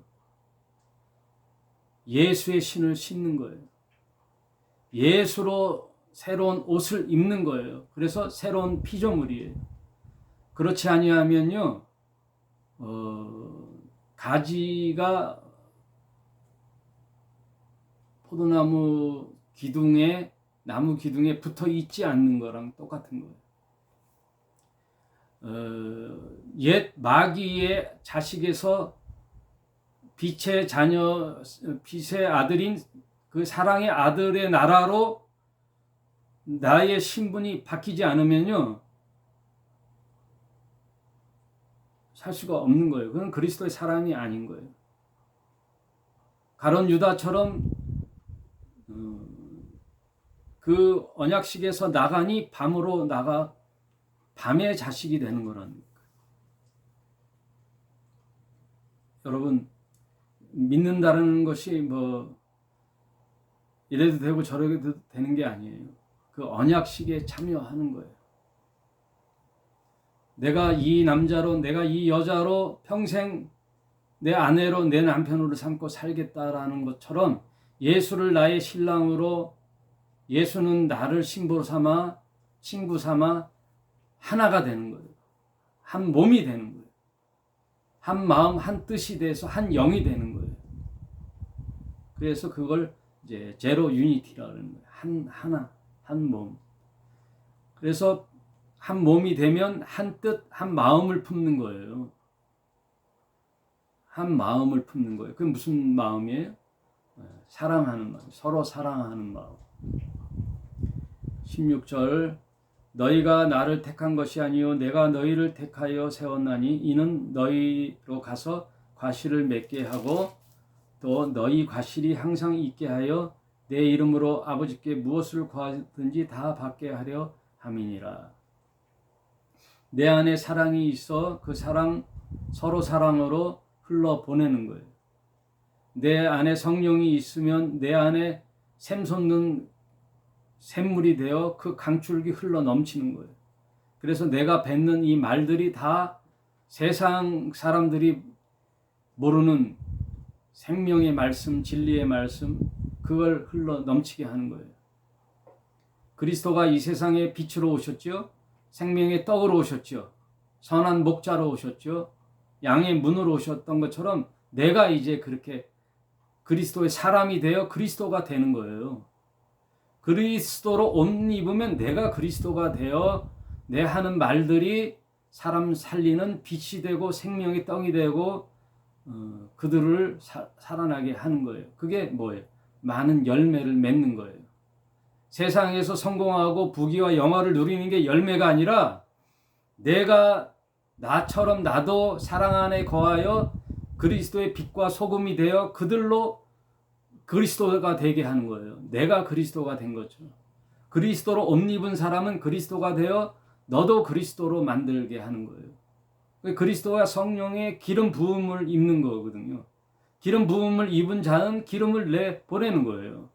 예수의 신을 신는 거예요. 예수로 새로운 옷을 입는 거예요. 그래서 새로운 피조물이에요. 그렇지 아니하면요, 가지가 포도나무 기둥에, 나무 기둥에 붙어 있지 않는 거랑 똑같은 거예요. 옛 마귀의 자식에서 빛의 자녀, 빛의 아들인 그 사랑의 아들의 나라로 나의 신분이 바뀌지 않으면요, 살 수가 없는 거예요. 그건 그리스도의 사람이 아닌 거예요. 가룟 유다처럼 그 언약식에서 나가니 밤으로 나가 밤의 자식이 되는 거라는 거예요. 여러분 믿는다는 것이 뭐 이래도 되고 저래도 되는 게 아니에요. 그 언약식에 참여하는 거예요. 내가 이 남자로, 내가 이 여자로 평생 내 아내로, 내 남편으로 삼고 살겠다라는 것처럼 예수를 나의 신랑으로, 예수는 나를 신부로 삼아, 친구 삼아 하나가 되는 거예요. 한 몸이 되는 거예요. 한 마음, 한 뜻이 돼서 한 영이 되는 거예요. 그래서 그걸 이제 제로 유니티라는 거예요. 하나, 한 몸. 그래서 한 몸이 되면 한 뜻, 한 마음을 품는 거예요. 한 마음을 품는 거예요. 그게 무슨 마음이에요? 사랑하는 마음, 서로 사랑하는 마음. 16절 너희가 나를 택한 것이 아니요 내가 너희를 택하여 세웠나니 이는 너희로 가서 과실을 맺게 하고 또 너희 과실이 항상 있게 하여 내 이름으로 아버지께 무엇을 구하든지 다 받게 하려 함이니라. 내 안에 사랑이 있어 그 사랑 서로 사랑으로 흘러 보내는 거예요. 내 안에 성령이 있으면 내 안에 샘솟는 샘물이 되어 그 강줄기 흘러 넘치는 거예요. 그래서 내가 뱉는 이 말들이 다 세상 사람들이 모르는 생명의 말씀, 진리의 말씀, 그걸 흘러 넘치게 하는 거예요. 그리스도가 이 세상에 빛으로 오셨죠. 생명의 떡으로 오셨죠. 선한 목자로 오셨죠. 양의 문으로 오셨던 것처럼 내가 이제 그렇게 그리스도의 사람이 되어 그리스도가 되는 거예요. 그리스도로 옷 입으면 내가 그리스도가 되어 내 하는 말들이 사람 살리는 빛이 되고 생명의 떡이 되고 그들을 살아나게 하는 거예요. 그게 뭐예요? 많은 열매를 맺는 거예요. 세상에서 성공하고 부귀와 영화를 누리는 게 열매가 아니라 내가 나처럼 나도 사랑 안에 거하여 그리스도의 빛과 소금이 되어 그들로 그리스도가 되게 하는 거예요. 내가 그리스도가 된 거죠. 그리스도로 옷 입은 사람은 그리스도가 되어 너도 그리스도로 만들게 하는 거예요. 그리스도와 성령의 기름 부음을 입는 거거든요. 기름 부음을 입은 자는 기름을 내 보내는 거예요.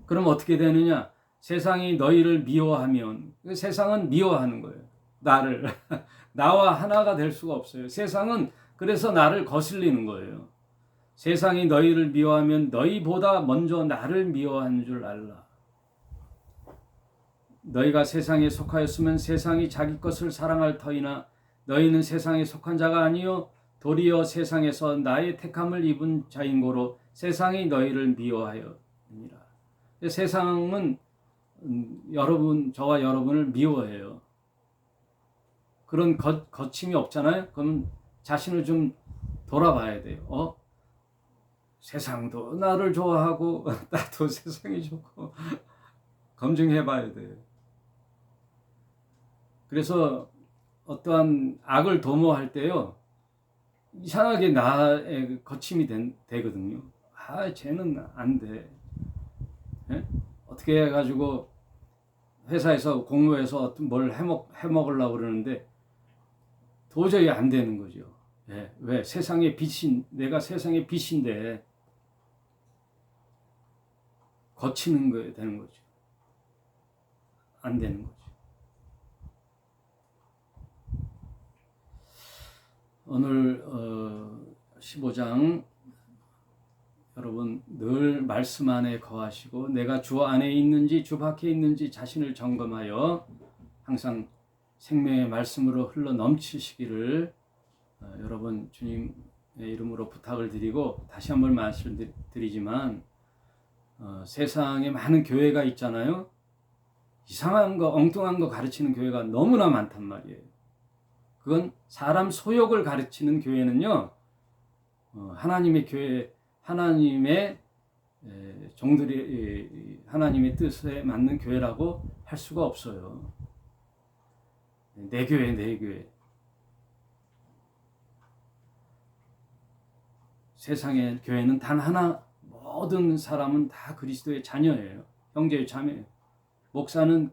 그럼 어떻게 되느냐? 세상이 너희를 미워하면, 세상은 미워하는 거예요. 나를. 나와 하나가 될 수가 없어요. 세상은 그래서 나를 거슬리는 거예요. 세상이 너희를 미워하면 너희보다 먼저 나를 미워하는 줄 알라. 너희가 세상에 속하였으면 세상이 자기 것을 사랑할 터이나 너희는 세상에 속한 자가 아니요 도리어 세상에서 나의 택함을 입은 자인고로 세상이 너희를 미워하였느니라. 세상은 여러분, 저와 여러분을 미워해요. 그런 거침이 없잖아요. 그럼 자신을 좀 돌아봐야 돼요. 세상도 나를 좋아하고 나도 세상이 좋고 검증해 봐야 돼요. 그래서 어떠한 악을 도모할 때요, 이상하게 나의 거침이 되거든요. 쟤는 안 돼. 예? 어떻게 해가지고 회사에서 공무해서 뭘 해먹으려고 그러는데 도저히 안 되는 거죠. 예. 왜? 내가 세상의 빛인데 거치는 거에 되는 거죠. 안 되는 거죠. 오늘 15장 여러분 늘 말씀 안에 거하시고 내가 주 안에 있는지 주 밖에 있는지 자신을 점검하여 항상 생명의 말씀으로 흘러 넘치시기를 여러분 주님의 이름으로 부탁을 드리고, 다시 한번 말씀드리지만 세상에 많은 교회가 있잖아요. 이상한 거, 엉뚱한 거 가르치는 교회가 너무나 많단 말이에요. 그건 사람 소욕을 가르치는 교회는요, 하나님의 교회, 하나님의 종들이 하나님의 뜻에 맞는 교회라고 할 수가 없어요. 내 교회, 내 교회. 세상의 교회는 단 하나, 모든 사람은 다 그리스도의 자녀예요. 형제의 자매예요. 목사는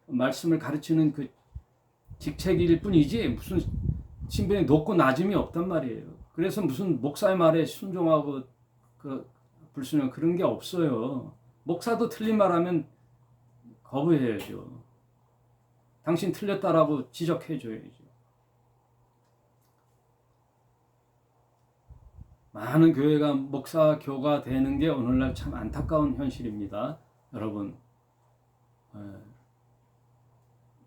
말씀을 가르치는 그 직책일 뿐이지 무슨 신분이 높고 낮음이 없단 말이에요. 그래서 무슨 목사의 말에 순종하고 불순종 그런 게 없어요. 목사도 틀린 말하면 거부해야죠. 당신 틀렸다라고 지적해줘야죠. 많은 교회가 목사 교가 되는 게 오늘날 참 안타까운 현실입니다. 여러분,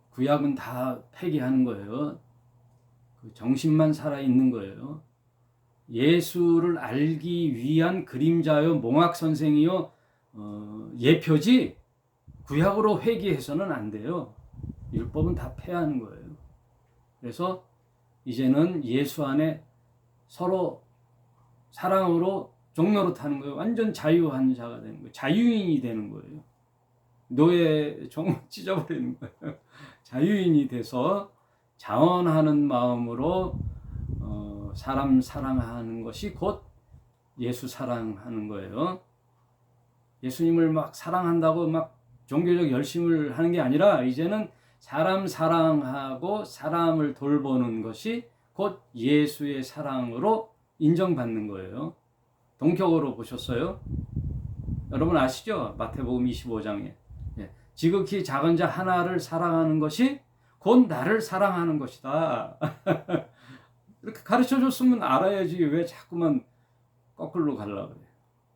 구약은 다 폐기하는 거예요. 그 정신만 살아있는 거예요. 예수를 알기 위한 그림자요, 몽학 선생이요, 예표지 구약으로 회귀해서는 안 돼요. 율법은 다 폐하는 거예요. 그래서 이제는 예수 안에 서로 사랑으로 종로로 타는 거예요. 완전 자유한 자가 되는 거예요. 자유인이 되는 거예요. 노예 종 찢어버리는 거예요. 자유인이 돼서 자원하는 마음으로 사람 사랑하는 것이 곧 예수 사랑하는 거예요. 예수님을 막 사랑한다고 막 종교적 열심을 하는 게 아니라 이제는 사람 사랑하고 사람을 돌보는 것이 곧 예수의 사랑으로 인정받는 거예요. 동격으로 보셨어요? 여러분 아시죠? 마태복음 25장에 지극히 작은 자 하나를 사랑하는 것이 곧 나를 사랑하는 것이다. 이렇게 가르쳐 줬으면 알아야지 왜 자꾸만 거꾸로 가려고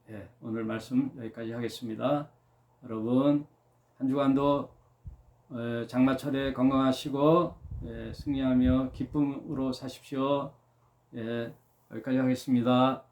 그래요. 오늘 말씀 여기까지 하겠습니다. 여러분 한 주간도 장마철에 건강하시고 승리하며 기쁨으로 사십시오. 여기까지 하겠습니다.